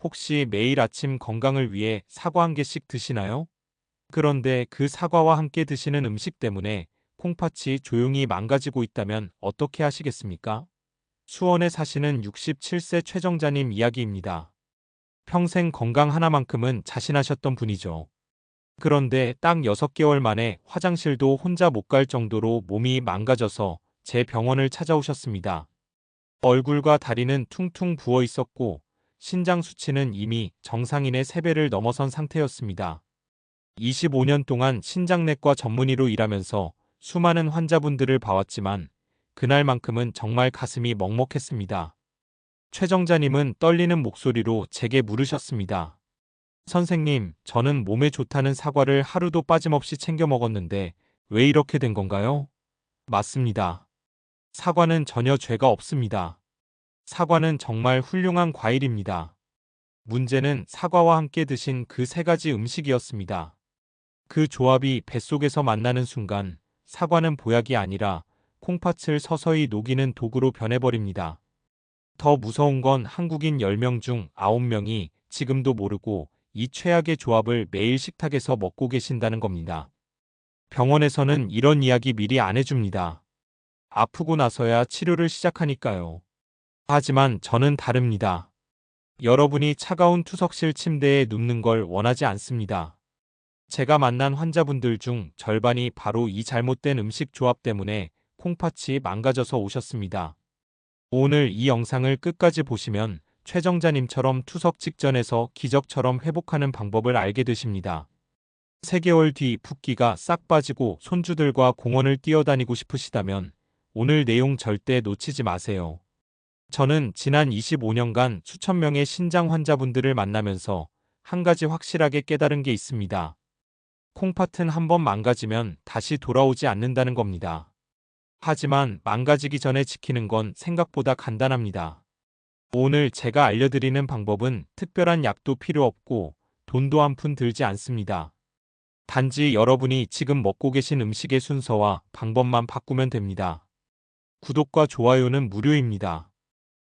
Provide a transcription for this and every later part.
혹시 매일 아침 건강을 위해 사과 한 개씩 드시나요? 그런데 그 사과와 함께 드시는 음식 때문에 콩팥이 조용히 망가지고 있다면 어떻게 하시겠습니까? 수원에 사시는 67세 최정자님 이야기입니다. 평생 건강 하나만큼은 자신하셨던 분이죠. 그런데 딱 6개월 만에 화장실도 혼자 못 갈 정도로 몸이 망가져서 제 병원을 찾아오셨습니다. 얼굴과 다리는 퉁퉁 부어 있었고 신장 수치는 이미 정상인의 3배를 넘어선 상태였습니다. 25년 동안 신장내과 전문의로 일하면서 수많은 환자분들을 봐왔지만 그날만큼은 정말 가슴이 먹먹했습니다. 최정자님은 떨리는 목소리로 제게 물으셨습니다. 선생님, 저는 몸에 좋다는 사과를 하루도 빠짐없이 챙겨 먹었는데 왜 이렇게 된 건가요? 맞습니다. 사과는 전혀 죄가 없습니다. 사과는 정말 훌륭한 과일입니다. 문제는 사과와 함께 드신 그 3가지 음식이었습니다. 그 조합이 뱃속에서 만나는 순간 사과는 보약이 아니라 콩팥을 서서히 녹이는 도구로 변해버립니다. 더 무서운 건 한국인 10명 중 9명이 지금도 모르고 이 최악의 조합을 매일 식탁에서 먹고 계신다는 겁니다. 병원에서는 이런 이야기 미리 안 해줍니다. 아프고 나서야 치료를 시작하니까요. 하지만 저는 다릅니다. 여러분이 차가운 투석실 침대에 눕는 걸 원하지 않습니다. 제가 만난 환자분들 중 절반이 바로 이 잘못된 음식 조합 때문에 콩팥이 망가져서 오셨습니다. 오늘 이 영상을 끝까지 보시면 최정자님처럼 투석 직전에서 기적처럼 회복하는 방법을 알게 되십니다. 3개월 뒤 붓기가 싹 빠지고 손주들과 공원을 뛰어다니고 싶으시다면 오늘 내용 절대 놓치지 마세요. 저는 지난 25년간 수천 명의 신장 환자분들을 만나면서 한 가지 확실하게 깨달은 게 있습니다. 콩팥은 한번 망가지면 다시 돌아오지 않는다는 겁니다. 하지만 망가지기 전에 지키는 건 생각보다 간단합니다. 오늘 제가 알려드리는 방법은 특별한 약도 필요 없고 돈도 한 푼 들지 않습니다. 단지 여러분이 지금 먹고 계신 음식의 순서와 방법만 바꾸면 됩니다. 구독과 좋아요는 무료입니다.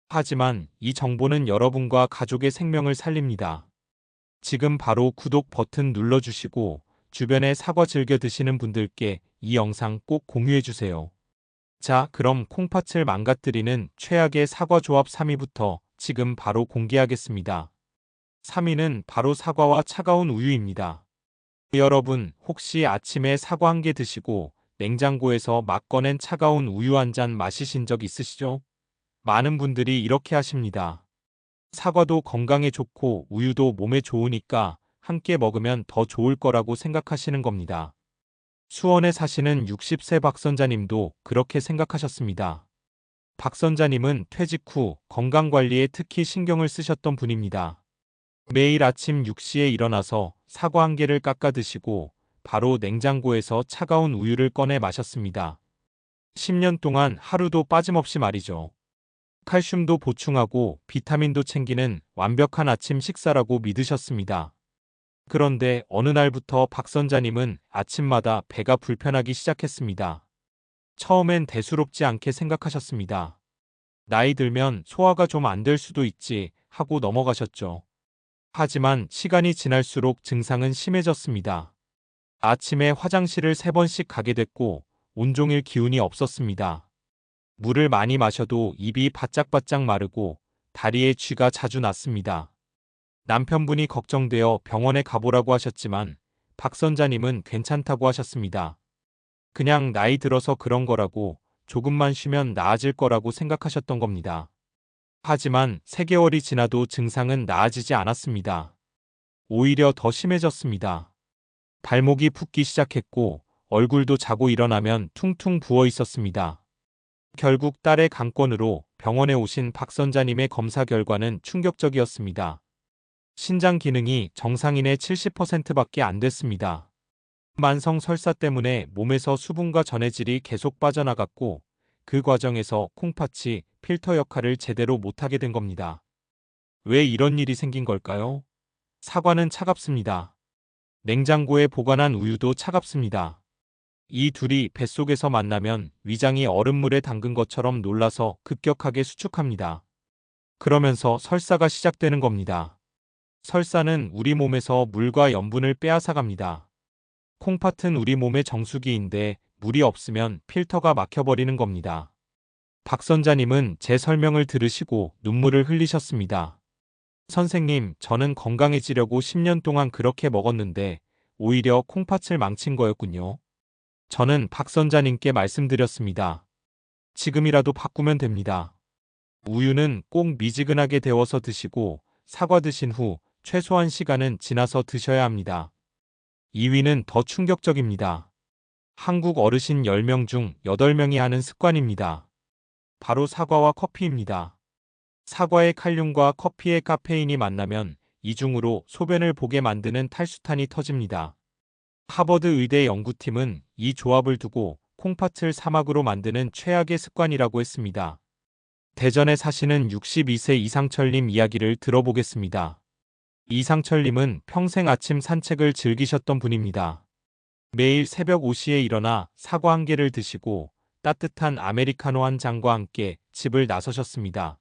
하지만 이 정보는 여러분과 가족의 생명을 살립니다. 지금 바로 구독 버튼 눌러주시고 주변에 사과 즐겨 드시는 분들께 이 영상 꼭 공유해주세요. 자, 그럼 콩팥을 망가뜨리는 최악의 사과 조합 3위부터 지금 바로 공개하겠습니다. 3위는 바로 사과와 차가운 우유입니다. 여러분, 혹시 아침에 사과 한 개 드시고 냉장고에서 막 꺼낸 차가운 우유 한 잔 마시신 적 있으시죠? 많은 분들이 이렇게 하십니다. 사과도 건강에 좋고 우유도 몸에 좋으니까 함께 먹으면 더 좋을 거라고 생각하시는 겁니다. 수원에 사시는 60세 박선자님도 그렇게 생각하셨습니다. 박선자님은 퇴직 후 건강관리에 특히 신경을 쓰셨던 분입니다. 매일 아침 6시에 일어나서 사과 한 개를 깎아 드시고 바로 냉장고에서 차가운 우유를 꺼내 마셨습니다. 10년 동안 하루도 빠짐없이 말이죠. 칼슘도 보충하고 비타민도 챙기는 완벽한 아침 식사라고 믿으셨습니다. 그런데 어느 날부터 박선자님은 아침마다 배가 불편하기 시작했습니다. 처음엔 대수롭지 않게 생각하셨습니다. 나이 들면 소화가 좀 안 될 수도 있지 하고 넘어가셨죠. 하지만 시간이 지날수록 증상은 심해졌습니다. 아침에 화장실을 3번씩 가게 됐고 온종일 기운이 없었습니다. 물을 많이 마셔도 입이 바짝바짝 마르고 다리에 쥐가 자주 났습니다. 남편분이 걱정되어 병원에 가보라고 하셨지만 박선자님은 괜찮다고 하셨습니다. 그냥 나이 들어서 그런 거라고 조금만 쉬면 나아질 거라고 생각하셨던 겁니다. 하지만 3개월이 지나도 증상은 나아지지 않았습니다. 오히려 더 심해졌습니다. 발목이 붓기 시작했고 얼굴도 자고 일어나면 퉁퉁 부어 있었습니다. 결국 딸의 강권으로 병원에 오신 박선자님의 검사 결과는 충격적이었습니다. 신장 기능이 정상인의 70%밖에 안 됐습니다. 만성 설사 때문에 몸에서 수분과 전해질이 계속 빠져나갔고 그 과정에서 콩팥이 필터 역할을 제대로 못하게 된 겁니다. 왜 이런 일이 생긴 걸까요? 사과는 차갑습니다. 냉장고에 보관한 우유도 차갑습니다. 이 둘이 뱃속에서 만나면 위장이 얼음물에 담근 것처럼 놀라서 급격하게 수축합니다. 그러면서 설사가 시작되는 겁니다. 설사는 우리 몸에서 물과 염분을 빼앗아갑니다. 콩팥은 우리 몸의 정수기인데 물이 없으면 필터가 막혀버리는 겁니다. 박 선자님은 제 설명을 들으시고 눈물을 흘리셨습니다. 선생님, 저는 건강해지려고 10년 동안 그렇게 먹었는데 오히려 콩팥을 망친 거였군요. 저는 박 선자님께 말씀드렸습니다. 지금이라도 바꾸면 됩니다. 우유는 꼭 미지근하게 데워서 드시고 사과 드신 후 최소한 시간은 지나서 드셔야 합니다. 2위는 더 충격적입니다. 한국 어르신 10명 중 8명이 하는 습관입니다. 바로 사과와 커피입니다. 사과의 칼륨과 커피의 카페인이 만나면 이중으로 소변을 보게 만드는 탈수탄이 터집니다. 하버드 의대 연구팀은 이 조합을 두고 콩팥을 사막으로 만드는 최악의 습관이라고 했습니다. 대전에 사시는 62세 이상철님 이야기를 들어보겠습니다. 이상철님은 평생 아침 산책을 즐기셨던 분입니다. 매일 새벽 5시에 일어나 사과 한 개를 드시고 따뜻한 아메리카노 한 잔과 함께 집을 나서셨습니다.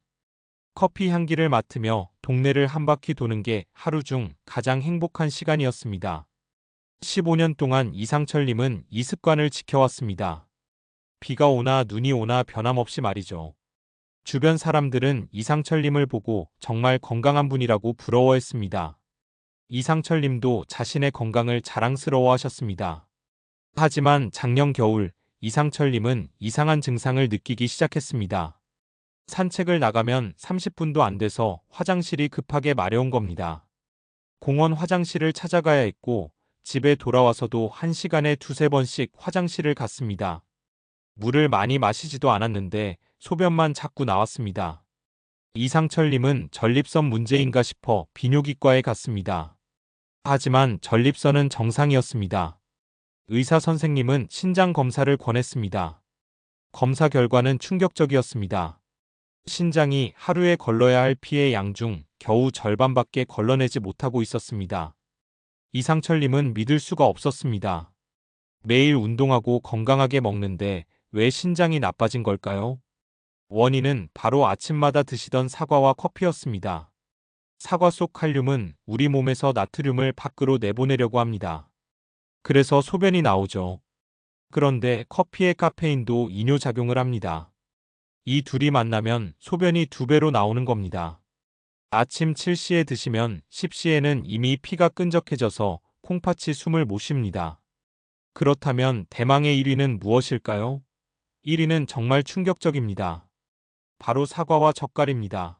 커피 향기를 맡으며 동네를 한 바퀴 도는 게 하루 중 가장 행복한 시간이었습니다. 15년 동안 이상철님은 이 습관을 지켜왔습니다. 비가 오나 눈이 오나 변함없이 말이죠. 주변 사람들은 이상철님을 보고 정말 건강한 분이라고 부러워했습니다. 이상철님도 자신의 건강을 자랑스러워하셨습니다. 하지만 작년 겨울 이상철님은 이상한 증상을 느끼기 시작했습니다. 산책을 나가면 30분도 안 돼서 화장실이 급하게 마려운 겁니다. 공원 화장실을 찾아가야 했고 집에 돌아와서도 1시간에 두세 번씩 화장실을 갔습니다. 물을 많이 마시지도 않았는데 소변만 자꾸 나왔습니다. 이상철님은 전립선 문제인가 싶어 비뇨기과에 갔습니다. 하지만 전립선은 정상이었습니다. 의사 선생님은 신장 검사를 권했습니다. 검사 결과는 충격적이었습니다. 신장이 하루에 걸러야 할 피의 양 중 겨우 절반밖에 걸러내지 못하고 있었습니다. 이상철님은 믿을 수가 없었습니다. 매일 운동하고 건강하게 먹는데 왜 신장이 나빠진 걸까요? 원인은 바로 아침마다 드시던 사과와 커피였습니다. 사과 속 칼륨은 우리 몸에서 나트륨을 밖으로 내보내려고 합니다. 그래서 소변이 나오죠. 그런데 커피의 카페인도 이뇨작용을 합니다. 이 둘이 만나면 소변이 2배로 나오는 겁니다. 아침 7시에 드시면 10시에는 이미 피가 끈적해져서 콩팥이 숨을 못 쉽니다. 그렇다면 대망의 1위는 무엇일까요? 1위는 정말 충격적입니다. 바로 사과와 젓갈입니다.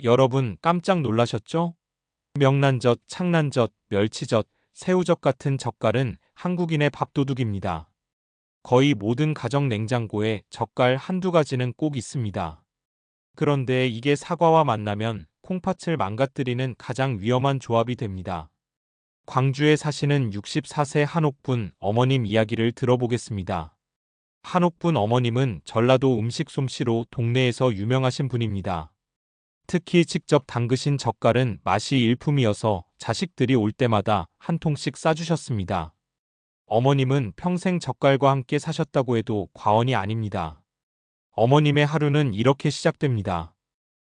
여러분 깜짝 놀라셨죠? 명란젓, 창란젓, 멸치젓, 새우젓 같은 젓갈은 한국인의 밥도둑입니다. 거의 모든 가정 냉장고에 젓갈 한두 가지는 꼭 있습니다. 그런데 이게 사과와 만나면 콩팥을 망가뜨리는 가장 위험한 조합이 됩니다. 광주에 사시는 64세 한옥분 어머님 이야기를 들어보겠습니다. 한옥분 어머님은 전라도 음식 솜씨로 동네에서 유명하신 분입니다. 특히 직접 담그신 젓갈은 맛이 일품이어서 자식들이 올 때마다 한 통씩 싸주셨습니다. 어머님은 평생 젓갈과 함께 사셨다고 해도 과언이 아닙니다. 어머님의 하루는 이렇게 시작됩니다.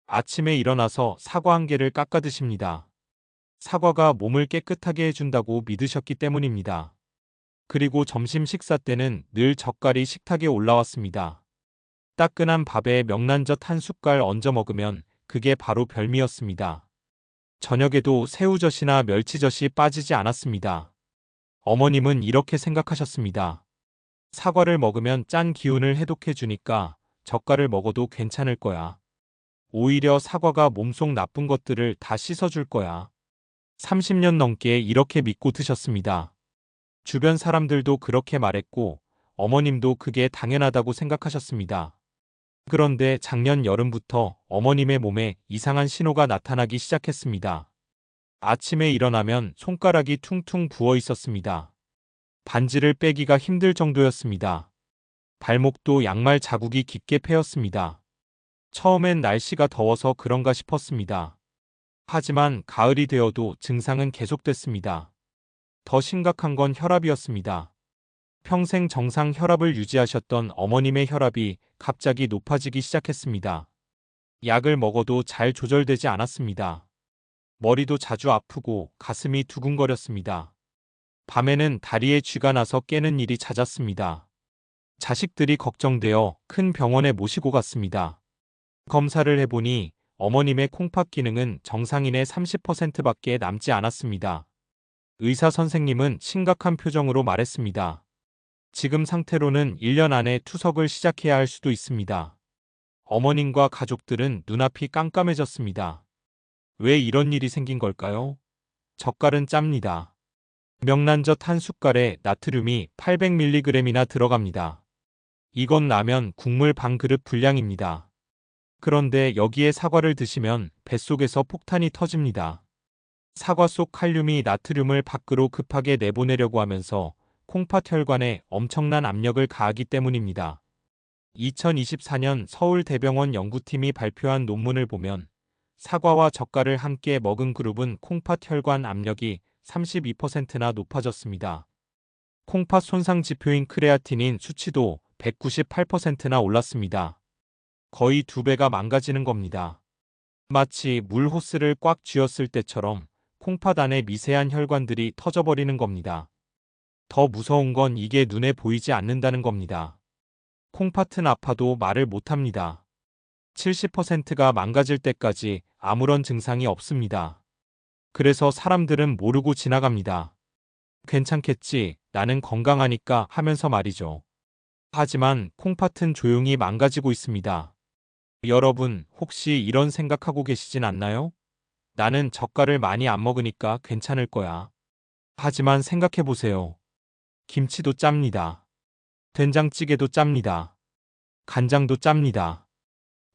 아침에 일어나서 사과 한 개를 깎아 드십니다. 사과가 몸을 깨끗하게 해준다고 믿으셨기 때문입니다. 그리고 점심 식사 때는 늘 젓갈이 식탁에 올라왔습니다. 따끈한 밥에 명란젓 한 숟갈 얹어 먹으면 그게 바로 별미였습니다. 저녁에도 새우젓이나 멸치젓이 빠지지 않았습니다. 어머님은 이렇게 생각하셨습니다. 사과를 먹으면 짠 기운을 해독해 주니까 젓갈을 먹어도 괜찮을 거야. 오히려 사과가 몸속 나쁜 것들을 다 씻어줄 거야. 30년 넘게 이렇게 믿고 드셨습니다. 주변 사람들도 그렇게 말했고 어머님도 그게 당연하다고 생각하셨습니다. 그런데 작년 여름부터 어머님의 몸에 이상한 신호가 나타나기 시작했습니다. 아침에 일어나면 손가락이 퉁퉁 부어 있었습니다. 반지를 빼기가 힘들 정도였습니다. 발목도 양말 자국이 깊게 패였습니다. 처음엔 날씨가 더워서 그런가 싶었습니다. 하지만 가을이 되어도 증상은 계속됐습니다. 더 심각한 건 혈압이었습니다. 평생 정상 혈압을 유지하셨던 어머님의 혈압이 갑자기 높아지기 시작했습니다. 약을 먹어도 잘 조절되지 않았습니다. 머리도 자주 아프고 가슴이 두근거렸습니다. 밤에는 다리에 쥐가 나서 깨는 일이 잦았습니다. 자식들이 걱정되어 큰 병원에 모시고 갔습니다. 검사를 해보니 어머님의 콩팥 기능은 정상인의 30%밖에 남지 않았습니다. 의사 선생님은 심각한 표정으로 말했습니다. 지금 상태로는 1년 안에 투석을 시작해야 할 수도 있습니다. 어머님과 가족들은 눈앞이 깜깜해졌습니다. 왜 이런 일이 생긴 걸까요? 젓갈은 짭니다. 명란젓 한 숟갈에 나트륨이 800mg이나 들어갑니다. 이건 라면 국물 반 그릇 분량입니다. 그런데 여기에 사과를 드시면 뱃속에서 폭탄이 터집니다. 사과 속 칼륨이 나트륨을 밖으로 급하게 내보내려고 하면서 콩팥 혈관에 엄청난 압력을 가하기 때문입니다. 2024년 서울대병원 연구팀이 발표한 논문을 보면 사과와 젓갈을 함께 먹은 그룹은 콩팥 혈관 압력이 32%나 높아졌습니다. 콩팥 손상 지표인 크레아틴인 수치도 198%나 올랐습니다. 거의 2배가 망가지는 겁니다. 마치 물 호스를 꽉 쥐었을 때처럼 콩팥 안의 미세한 혈관들이 터져버리는 겁니다. 더 무서운 건 이게 눈에 보이지 않는다는 겁니다. 콩팥은 아파도 말을 못합니다. 70%가 망가질 때까지 아무런 증상이 없습니다. 그래서 사람들은 모르고 지나갑니다. 괜찮겠지, 나는 건강하니까 하면서 말이죠. 하지만 콩팥은 조용히 망가지고 있습니다. 여러분, 혹시 이런 생각하고 계시진 않나요? 나는 젓갈을 많이 안 먹으니까 괜찮을 거야. 하지만 생각해보세요. 김치도 짭니다. 된장찌개도 짭니다. 간장도 짭니다.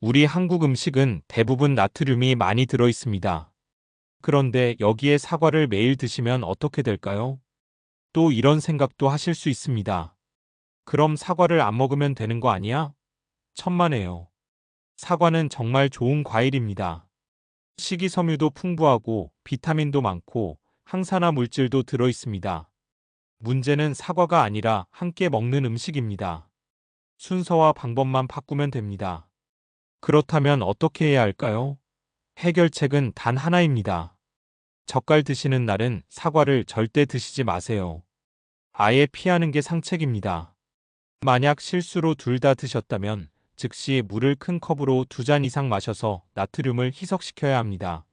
우리 한국 음식은 대부분 나트륨이 많이 들어 있습니다. 그런데 여기에 사과를 매일 드시면 어떻게 될까요? 또 이런 생각도 하실 수 있습니다. 그럼 사과를 안 먹으면 되는 거 아니야? 천만에요. 사과는 정말 좋은 과일입니다. 식이섬유도 풍부하고 비타민도 많고 항산화 물질도 들어 있습니다. 문제는 사과가 아니라 함께 먹는 음식입니다. 순서와 방법만 바꾸면 됩니다. 그렇다면 어떻게 해야 할까요? 해결책은 단 하나입니다. 젓갈 드시는 날은 사과를 절대 드시지 마세요. 아예 피하는 게 상책입니다. 만약 실수로 둘 다 드셨다면 즉시 물을 큰 컵으로 2잔 이상 마셔서 나트륨을 희석시켜야 합니다.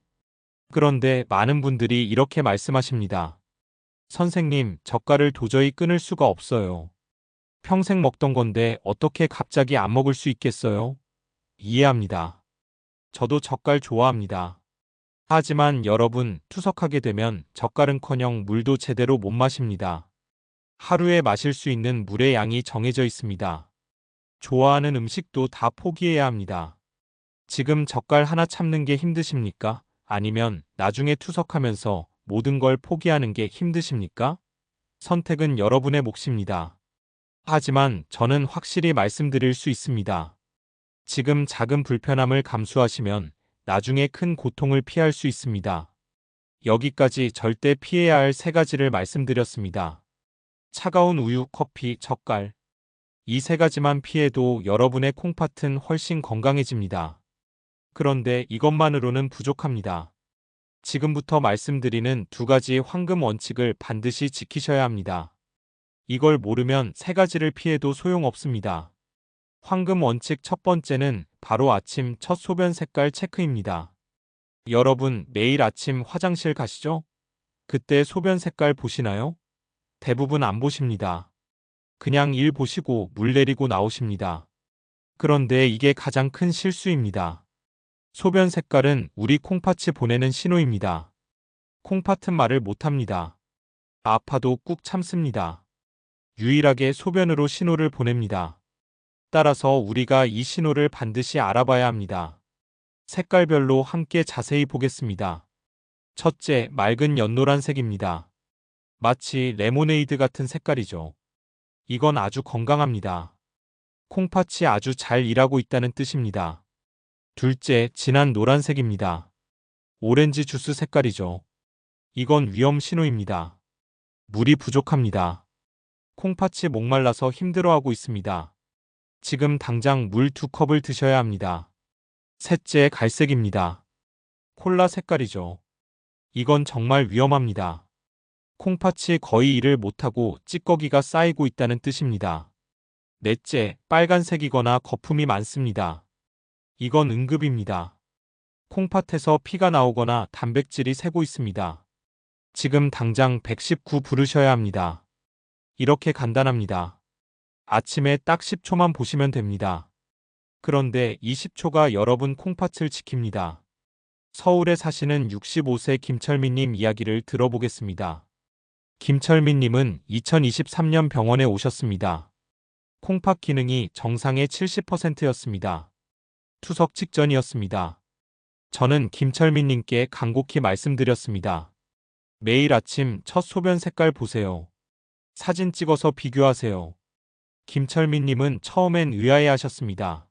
그런데 많은 분들이 이렇게 말씀하십니다. 선생님, 젓갈을 도저히 끊을 수가 없어요. 평생 먹던 건데 어떻게 갑자기 안 먹을 수 있겠어요? 이해합니다. 저도 젓갈 좋아합니다. 하지만 여러분, 투석하게 되면 젓갈은커녕 물도 제대로 못 마십니다. 하루에 마실 수 있는 물의 양이 정해져 있습니다. 좋아하는 음식도 다 포기해야 합니다. 지금 젓갈 하나 참는 게 힘드십니까? 아니면 나중에 투석하면서 모든 걸 포기하는 게 힘드십니까? 선택은 여러분의 몫입니다. 하지만 저는 확실히 말씀드릴 수 있습니다. 지금 작은 불편함을 감수하시면 나중에 큰 고통을 피할 수 있습니다. 여기까지 절대 피해야 할 3가지를 말씀드렸습니다. 차가운 우유, 커피, 젓갈. 이 3가지만 피해도 여러분의 콩팥은 훨씬 건강해집니다. 그런데 이것만으로는 부족합니다. 지금부터 말씀드리는 2가지 황금 원칙을 반드시 지키셔야 합니다. 이걸 모르면 3가지를 피해도 소용없습니다. 황금 원칙 첫 번째는 바로 아침 첫 소변 색깔 체크입니다. 여러분, 매일 아침 화장실 가시죠? 그때 소변 색깔 보시나요? 대부분 안 보십니다. 그냥 일 보시고 물 내리고 나오십니다. 그런데 이게 가장 큰 실수입니다. 소변 색깔은 우리 콩팥이 보내는 신호입니다. 콩팥은 말을 못합니다. 아파도 꾹 참습니다. 유일하게 소변으로 신호를 보냅니다. 따라서 우리가 이 신호를 반드시 알아봐야 합니다. 색깔별로 함께 자세히 보겠습니다. 첫째, 맑은 연노란색입니다. 마치 레모네이드 같은 색깔이죠. 이건 아주 건강합니다. 콩팥이 아주 잘 일하고 있다는 뜻입니다. 둘째, 진한 노란색입니다. 오렌지 주스 색깔이죠. 이건 위험 신호입니다. 물이 부족합니다. 콩팥이 목말라서 힘들어하고 있습니다. 지금 당장 물 2컵을 드셔야 합니다. 셋째, 갈색입니다. 콜라 색깔이죠. 이건 정말 위험합니다. 콩팥이 거의 일을 못하고 찌꺼기가 쌓이고 있다는 뜻입니다. 넷째, 빨간색이거나 거품이 많습니다. 이건 응급입니다. 콩팥에서 피가 나오거나 단백질이 새고 있습니다. 지금 당장 119 부르셔야 합니다. 이렇게 간단합니다. 아침에 딱 10초만 보시면 됩니다. 그런데 이 10초가 여러분 콩팥을 지킵니다. 서울에 사시는 65세 김철민님 이야기를 들어보겠습니다. 김철민님은 2023년 병원에 오셨습니다. 콩팥 기능이 정상의 70%였습니다. 투석 직전이었습니다. 저는 김철민님께 간곡히 말씀드렸습니다. 매일 아침 첫 소변 색깔 보세요. 사진 찍어서 비교하세요. 김철민님은 처음엔 의아해하셨습니다.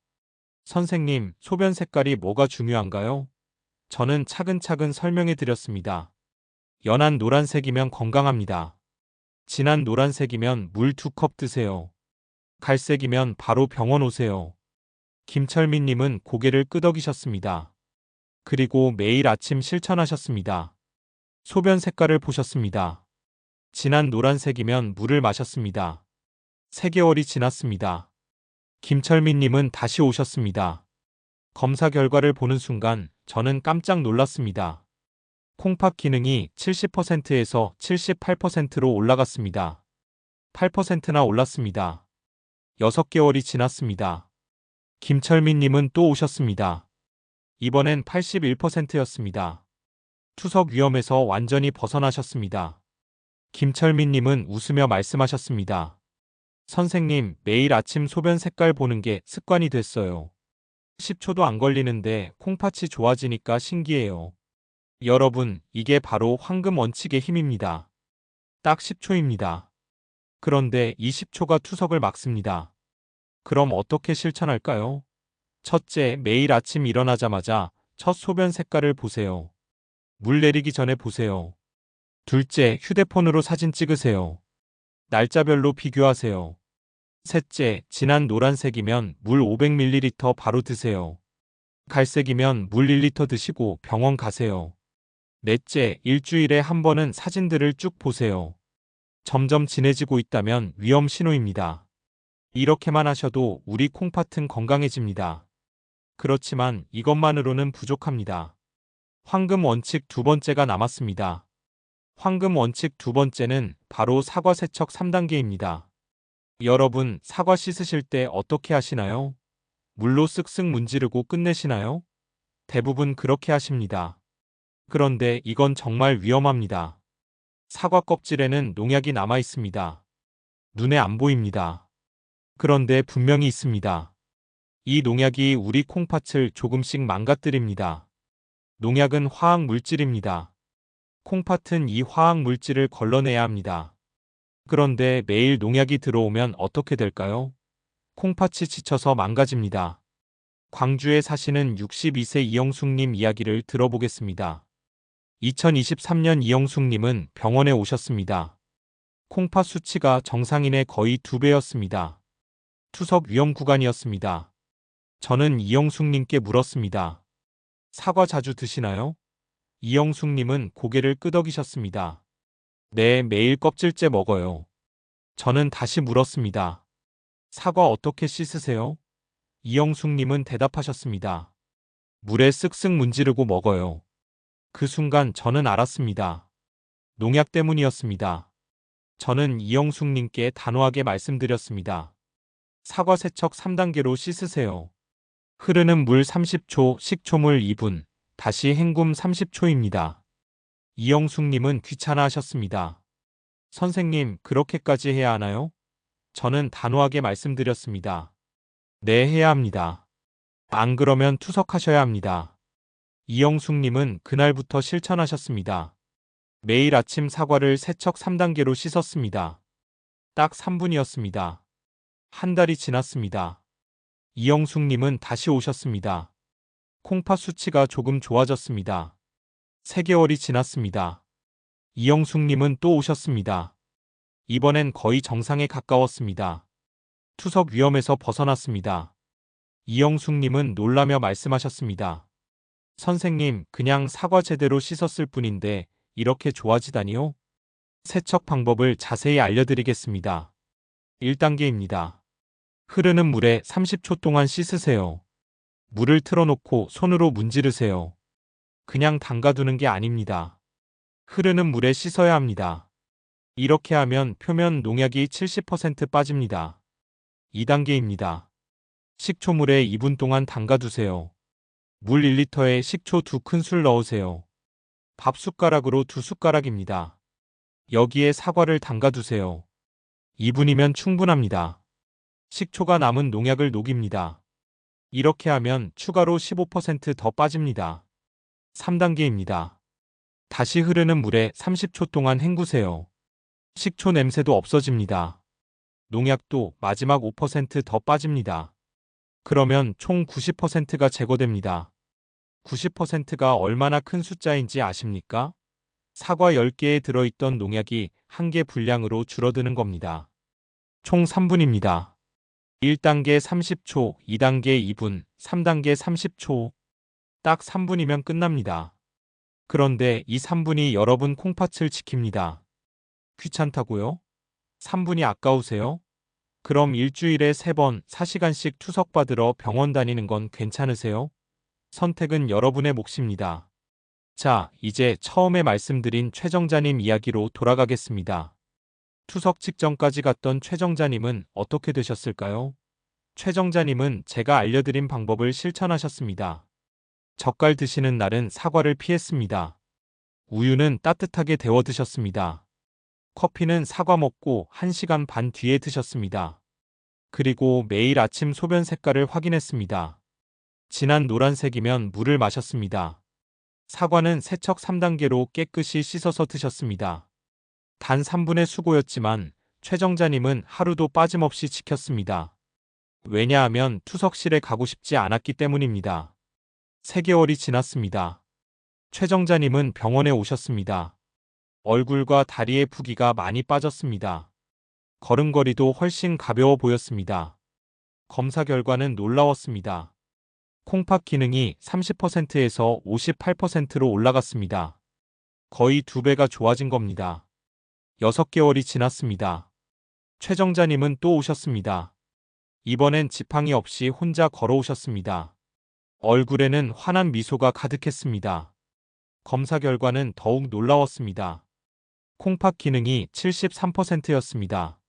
선생님, 소변 색깔이 뭐가 중요한가요? 저는 차근차근 설명해 드렸습니다. 연한 노란색이면 건강합니다. 진한 노란색이면 물 2컵 드세요. 갈색이면 바로 병원 오세요. 김철민님은 고개를 끄덕이셨습니다. 그리고 매일 아침 실천하셨습니다. 소변 색깔을 보셨습니다. 진한 노란색이면 물을 마셨습니다. 3개월이 지났습니다. 김철민님은 다시 오셨습니다. 검사 결과를 보는 순간 저는 깜짝 놀랐습니다. 콩팥 기능이 70%에서 78%로 올라갔습니다. 8%나 올랐습니다. 6개월이 지났습니다. 김철민님은 또 오셨습니다. 이번엔 81%였습니다. 투석 위험에서 완전히 벗어나셨습니다. 김철민님은 웃으며 말씀하셨습니다. 선생님, 매일 아침 소변 색깔 보는 게 습관이 됐어요. 10초도 안 걸리는데 콩팥이 좋아지니까 신기해요. 여러분, 이게 바로 황금 원칙의 힘입니다. 딱 10초입니다. 그런데 이 10초가 투석을 막습니다. 그럼 어떻게 실천할까요? 첫째, 매일 아침 일어나자마자 첫 소변 색깔을 보세요. 물 내리기 전에 보세요. 둘째, 휴대폰으로 사진 찍으세요. 날짜별로 비교하세요. 셋째, 진한 노란색이면 물 500ml 바로 드세요. 갈색이면 물 1리터 드시고 병원 가세요. 넷째, 일주일에 한 번은 사진들을 쭉 보세요. 점점 진해지고 있다면 위험 신호입니다. 이렇게만 하셔도 우리 콩팥은 건강해집니다. 그렇지만 이것만으로는 부족합니다. 황금 원칙 두 번째가 남았습니다. 황금 원칙 두 번째는 바로 사과 세척 3단계입니다. 여러분, 사과 씻으실 때 어떻게 하시나요? 물로 쓱쓱 문지르고 끝내시나요? 대부분 그렇게 하십니다. 그런데 이건 정말 위험합니다. 사과 껍질에는 농약이 남아 있습니다. 눈에 안 보입니다. 그런데 분명히 있습니다. 이 농약이 우리 콩팥을 조금씩 망가뜨립니다. 농약은 화학 물질입니다. 콩팥은 이 화학 물질을 걸러내야 합니다. 그런데 매일 농약이 들어오면 어떻게 될까요? 콩팥이 지쳐서 망가집니다. 광주에 사시는 62세 이영숙님 이야기를 들어보겠습니다. 2023년 이영숙님은 병원에 오셨습니다. 콩팥 수치가 정상인의 거의 2배였습니다. 투석 위험 구간이었습니다. 저는 이영숙님께 물었습니다. 사과 자주 드시나요? 이영숙님은 고개를 끄덕이셨습니다. 네, 매일 껍질째 먹어요. 저는 다시 물었습니다. 사과 어떻게 씻으세요? 이영숙님은 대답하셨습니다. 물에 쓱쓱 문지르고 먹어요. 그 순간 저는 알았습니다. 농약 때문이었습니다. 저는 이영숙님께 단호하게 말씀드렸습니다. 사과 세척 3단계로 씻으세요. 흐르는 물 30초, 식초물 2분, 다시 헹굼 30초입니다. 이영숙님은 귀찮아 하셨습니다. 선생님, 그렇게까지 해야 하나요? 저는 단호하게 말씀드렸습니다. 네, 해야 합니다. 안 그러면 투석하셔야 합니다. 이영숙님은 그날부터 실천하셨습니다. 매일 아침 사과를 세척 3단계로 씻었습니다. 딱 3분이었습니다. 한 달이 지났습니다. 이영숙님은 다시 오셨습니다. 콩팥 수치가 조금 좋아졌습니다. 3개월이 지났습니다. 이영숙님은 또 오셨습니다. 이번엔 거의 정상에 가까웠습니다. 투석 위험에서 벗어났습니다. 이영숙님은 놀라며 말씀하셨습니다. 선생님, 그냥 사과 제대로 씻었을 뿐인데 이렇게 좋아지다니요? 세척 방법을 자세히 알려드리겠습니다. 1단계입니다. 흐르는 물에 30초 동안 씻으세요. 물을 틀어놓고 손으로 문지르세요. 그냥 담가두는 게 아닙니다. 흐르는 물에 씻어야 합니다. 이렇게 하면 표면 농약이 70% 빠집니다. 2단계입니다. 식초물에 2분 동안 담가두세요. 물 1리터에 식초 2큰술 넣으세요. 밥숟가락으로 2숟가락입니다. 여기에 사과를 담가두세요. 2분이면 충분합니다. 식초가 남은 농약을 녹입니다. 이렇게 하면 추가로 15%더 빠집니다. 3단계입니다. 다시 흐르는 물에 30초 동안 헹구세요. 식초 냄새도 없어집니다. 농약도 마지막 5%더 빠집니다. 그러면 총 90%가 제거됩니다. 90%가 얼마나 큰 숫자인지 아십니까? 사과 10개에 들어있던 농약이 1개 분량으로 줄어드는 겁니다. 총 3분입니다. 1단계 30초, 2단계 2분, 3단계 30초. 딱 3분이면 끝납니다. 그런데 이 3분이 여러분 콩팥을 지킵니다. 귀찮다고요? 3분이 아까우세요? 그럼 일주일에 3번 4시간씩 투석받으러 병원 다니는 건 괜찮으세요? 선택은 여러분의 몫입니다. 자, 이제 처음에 말씀드린 최정자님 이야기로 돌아가겠습니다. 투석 직전까지 갔던 최정자님은 어떻게 되셨을까요? 최정자님은 제가 알려드린 방법을 실천하셨습니다. 젓갈 드시는 날은 사과를 피했습니다. 우유는 따뜻하게 데워 드셨습니다. 커피는 사과 먹고 1시간 반 뒤에 드셨습니다. 그리고 매일 아침 소변 색깔을 확인했습니다. 진한 노란색이면 물을 마셨습니다. 사과는 세척 3단계로 깨끗이 씻어서 드셨습니다. 단 3분의 수고였지만 최정자님은 하루도 빠짐없이 지켰습니다. 왜냐하면 투석실에 가고 싶지 않았기 때문입니다. 3개월이 지났습니다. 최정자님은 병원에 오셨습니다. 얼굴과 다리의 부기가 많이 빠졌습니다. 걸음걸이도 훨씬 가벼워 보였습니다. 검사 결과는 놀라웠습니다. 콩팥 기능이 30%에서 58%로 올라갔습니다. 거의 2배가 좋아진 겁니다. 6개월이 지났습니다. 최정자님은 또 오셨습니다. 이번엔 지팡이 없이 혼자 걸어오셨습니다. 얼굴에는 환한 미소가 가득했습니다. 검사 결과는 더욱 놀라웠습니다. 콩팥 기능이 73%였습니다.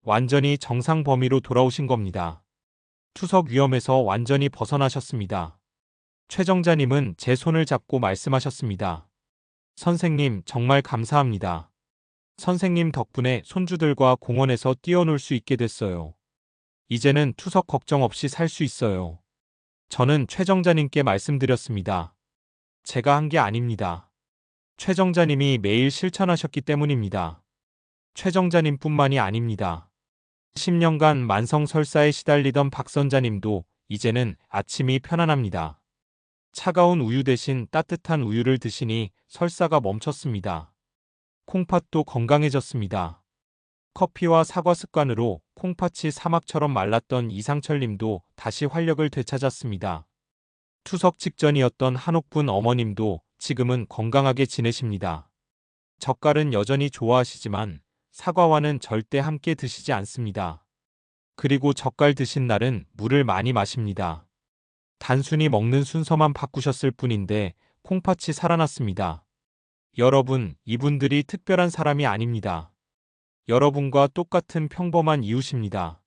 완전히 정상 범위로 돌아오신 겁니다. 투석 위험에서 완전히 벗어나셨습니다. 최정자님은 제 손을 잡고 말씀하셨습니다. 선생님, 정말 감사합니다. 선생님 덕분에 손주들과 공원에서 뛰어놀 수 있게 됐어요. 이제는 투석 걱정 없이 살 수 있어요. 저는 최정자님께 말씀드렸습니다. 제가 한 게 아닙니다. 최정자님이 매일 실천하셨기 때문입니다. 최정자님뿐만이 아닙니다. 10년간 만성 설사에 시달리던 박선자님도 이제는 아침이 편안합니다. 차가운 우유 대신 따뜻한 우유를 드시니 설사가 멈췄습니다. 콩팥도 건강해졌습니다. 커피와 사과 습관으로 콩팥이 사막처럼 말랐던 이상철님도 다시 활력을 되찾았습니다. 투석 직전이었던 한옥분 어머님도 지금은 건강하게 지내십니다. 젓갈은 여전히 좋아하시지만 사과와는 절대 함께 드시지 않습니다. 그리고 젓갈 드신 날은 물을 많이 마십니다. 단순히 먹는 순서만 바꾸셨을 뿐인데 콩팥이 살아났습니다. 여러분, 이분들이 특별한 사람이 아닙니다. 여러분과 똑같은 평범한 이웃입니다.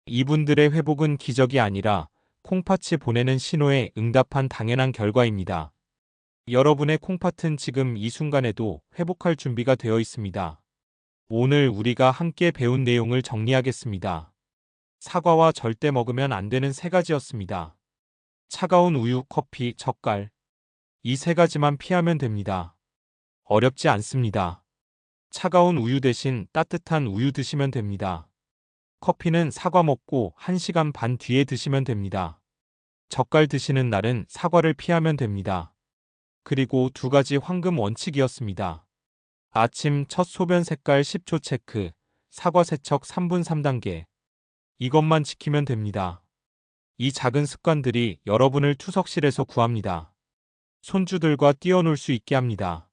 이분들의 회복은 기적이 아니라 콩팥이 보내는 신호에 응답한 당연한 결과입니다. 여러분의 콩팥은 지금 이 순간에도 회복할 준비가 되어 있습니다. 오늘 우리가 함께 배운 내용을 정리하겠습니다. 사과와 절대 먹으면 안 되는 3가지였습니다. 차가운 우유, 커피, 젓갈. 이 3가지만 피하면 됩니다. 어렵지 않습니다. 차가운 우유 대신 따뜻한 우유 드시면 됩니다. 커피는 사과 먹고 1시간 반 뒤에 드시면 됩니다. 젓갈 드시는 날은 사과를 피하면 됩니다. 그리고 2가지 황금 원칙이었습니다. 아침 첫 소변 색깔 10초 체크, 사과 세척 3분 3단계. 이것만 지키면 됩니다. 이 작은 습관들이 여러분을 투석실에서 구합니다. 손주들과 뛰어놀 수 있게 합니다.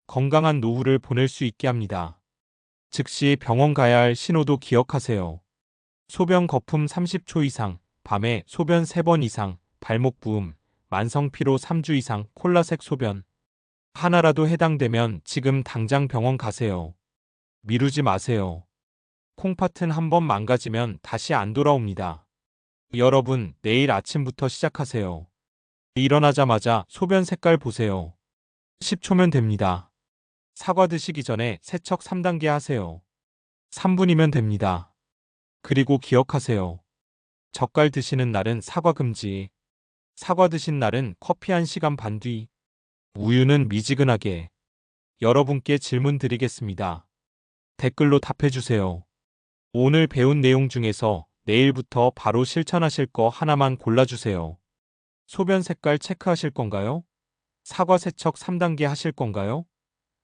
건강한 노후를 보낼 수 있게 합니다. 즉시 병원 가야 할 신호도 기억하세요. 소변 거품 30초 이상, 밤에 소변 3번 이상, 발목 부음, 만성 피로 3주 이상, 콜라색 소변. 하나라도 해당되면 지금 당장 병원 가세요. 미루지 마세요. 콩팥은 한번 망가지면 다시 안 돌아옵니다. 여러분, 내일 아침부터 시작하세요. 일어나자마자 소변 색깔 보세요. 10초면 됩니다. 사과 드시기 전에 세척 3단계 하세요. 3분이면 됩니다. 그리고 기억하세요. 젓갈 드시는 날은 사과 금지. 사과 드신 날은 커피 1시간 반 뒤. 우유는 미지근하게. 여러분께 질문 드리겠습니다. 댓글로 답해주세요. 오늘 배운 내용 중에서 내일부터 바로 실천하실 거 하나만 골라주세요. 소변 색깔 체크하실 건가요? 사과 세척 3단계 하실 건가요?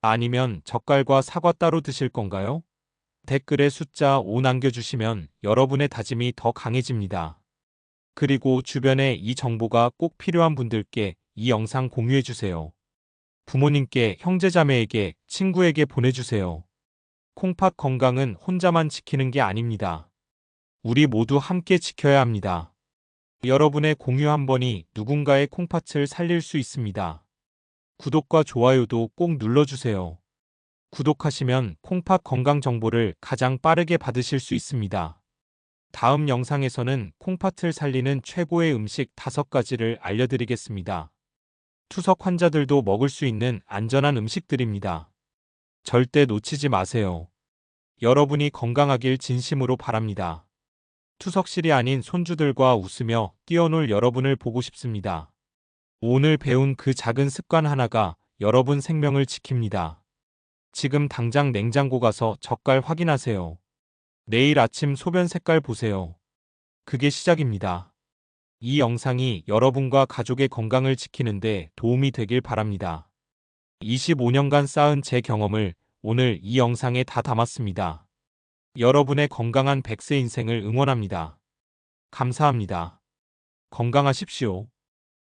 아니면 젓갈과 사과 따로 드실 건가요? 댓글에 숫자 5 남겨주시면 여러분의 다짐이 더 강해집니다. 그리고 주변에 이 정보가 꼭 필요한 분들께 이 영상 공유해주세요. 부모님께, 형제자매에게, 친구에게 보내주세요. 콩팥 건강은 혼자만 지키는 게 아닙니다. 우리 모두 함께 지켜야 합니다. 여러분의 공유 한 번이 누군가의 콩팥을 살릴 수 있습니다. 구독과 좋아요도 꼭 눌러주세요. 구독하시면 콩팥 건강 정보를 가장 빠르게 받으실 수 있습니다. 다음 영상에서는 콩팥을 살리는 최고의 음식 5가지를 알려드리겠습니다. 투석 환자들도 먹을 수 있는 안전한 음식들입니다. 절대 놓치지 마세요. 여러분이 건강하길 진심으로 바랍니다. 투석실이 아닌 손주들과 웃으며 뛰어놀 여러분을 보고 싶습니다. 오늘 배운 그 작은 습관 하나가 여러분 생명을 지킵니다. 지금 당장 냉장고 가서 젓갈 확인하세요. 내일 아침 소변 색깔 보세요. 그게 시작입니다. 이 영상이 여러분과 가족의 건강을 지키는데 도움이 되길 바랍니다. 25년간 쌓은 제 경험을 오늘 이 영상에 다 담았습니다. 여러분의 건강한 100세 인생을 응원합니다. 감사합니다. 건강하십시오.